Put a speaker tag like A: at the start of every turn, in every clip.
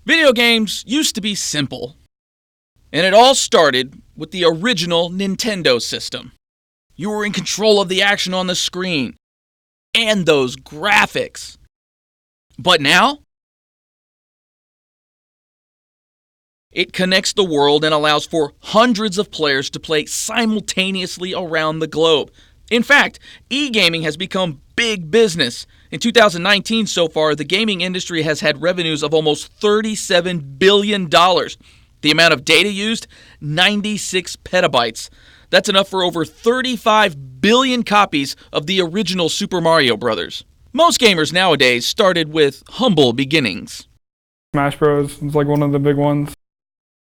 A: Video games used to be simple, and it all started with the original Nintendo system. You were in control of the action on the screen, and those graphics. But now, it connects the world and allows for hundreds of players to play simultaneously around the globe. In fact, eGaming has become big business. In 2019 so far, the gaming industry has had revenues of almost $37 billion. The amount of data used, 96 petabytes. That's enough for over 35 billion copies of the original Super Mario Bros. Most gamers nowadays started with humble beginnings.
B: Smash Bros. Is like one of the big ones.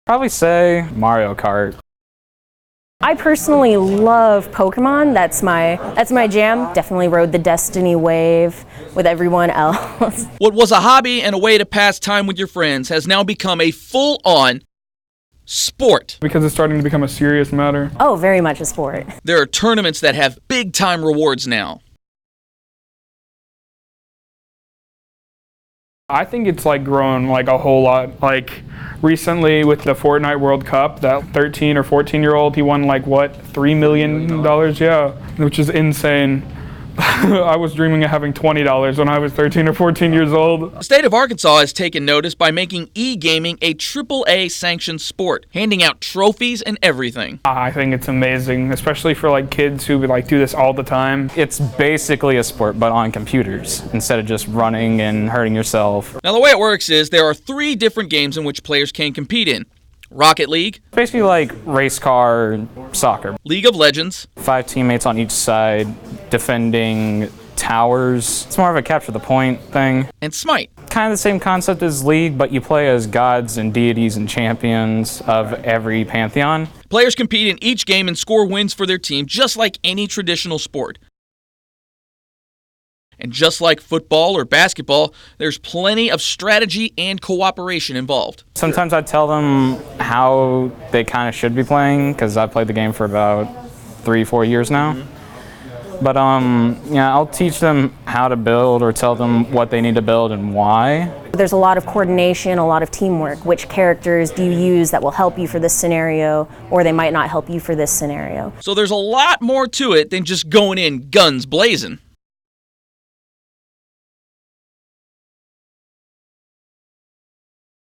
C: Probably say Mario Kart.
D: I personally love Pokemon. That's my jam. Definitely rode the Destiny wave with everyone else.
A: What was a hobby and a way to pass time with your friends has now become a full-on sport.
B: Because it's starting to become a serious matter.
D: Oh, very much a sport.
A: There are tournaments that have big-time rewards now.
B: I think it's like grown like a whole lot. Like recently with the Fortnite World Cup, that 13 or 14-year-old, he won like what, $3 million? Yeah, which is insane. I was dreaming of having $20 when I was 13 or 14 years old.
A: The state of Arkansas has taken notice by making eGaming a AAA-sanctioned sport, handing out trophies and everything.
B: I think it's amazing, especially for like kids who like do this all the time.
C: It's basically a sport, but on computers, instead of just running and hurting yourself.
A: Now the way it works is there are 3 different games in which players can compete in. Rocket League.
C: Basically like race car soccer.
A: League of Legends.
C: 5 teammates on each side defending towers. It's more of a capture the point thing.
A: And Smite.
C: Kind of the same concept as League, but you play as gods and deities and champions of every pantheon.
A: Players compete in each game and score wins for their team just like any traditional sport. And just like football or basketball, there's plenty of strategy and cooperation involved.
C: Sometimes I tell them how they kind of should be playing, because I've played the game for about 3-4 years now. But yeah, I'll teach them how to build or tell them what they need to build and why.
D: There's a lot of coordination, a lot of teamwork. Which characters do you use that will help you for this scenario, or they might not help you for this scenario?
A: So there's a lot more to it than just going in guns blazing.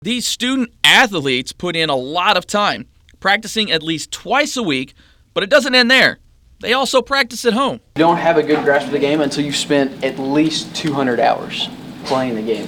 A: These student athletes put in a lot of time, practicing at least twice a week, but it doesn't end there. They also practice at home.
E: You don't have a good grasp of the game until you've spent at least 200 hours playing the game.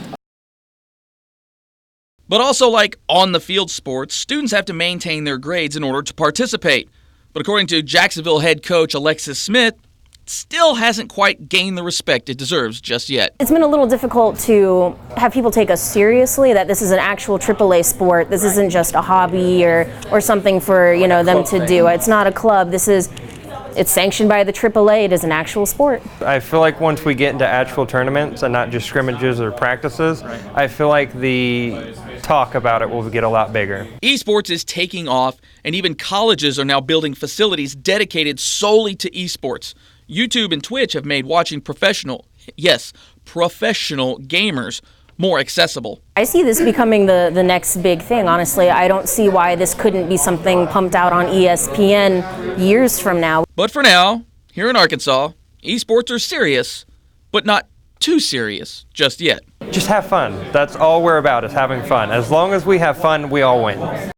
A: But also like on-the-field sports, students have to maintain their grades in order to participate. But according to Jacksonville head coach Alexis Smith, it still hasn't quite gained the respect it deserves just yet.
D: It's been a little difficult to have people take us seriously, that this is an actual AAA sport. This isn't just a hobby or something for them to do. It's not a club. It's sanctioned by the AAA. It is an actual sport.
F: I feel like once we get into actual tournaments and not just scrimmages or practices, I feel like the talk about it will get a lot bigger. Esports
A: is taking off, and even colleges are now building facilities dedicated solely to esports. YouTube and Twitch have made watching professional gamers more accessible.
D: I see this becoming the next big thing, honestly. I don't see why this couldn't be something pumped out on ESPN years from now.
A: But for now, here in Arkansas, esports are serious, but not too serious just yet.
F: Just have fun. That's all we're about, is having fun. As long as we have fun, we all win.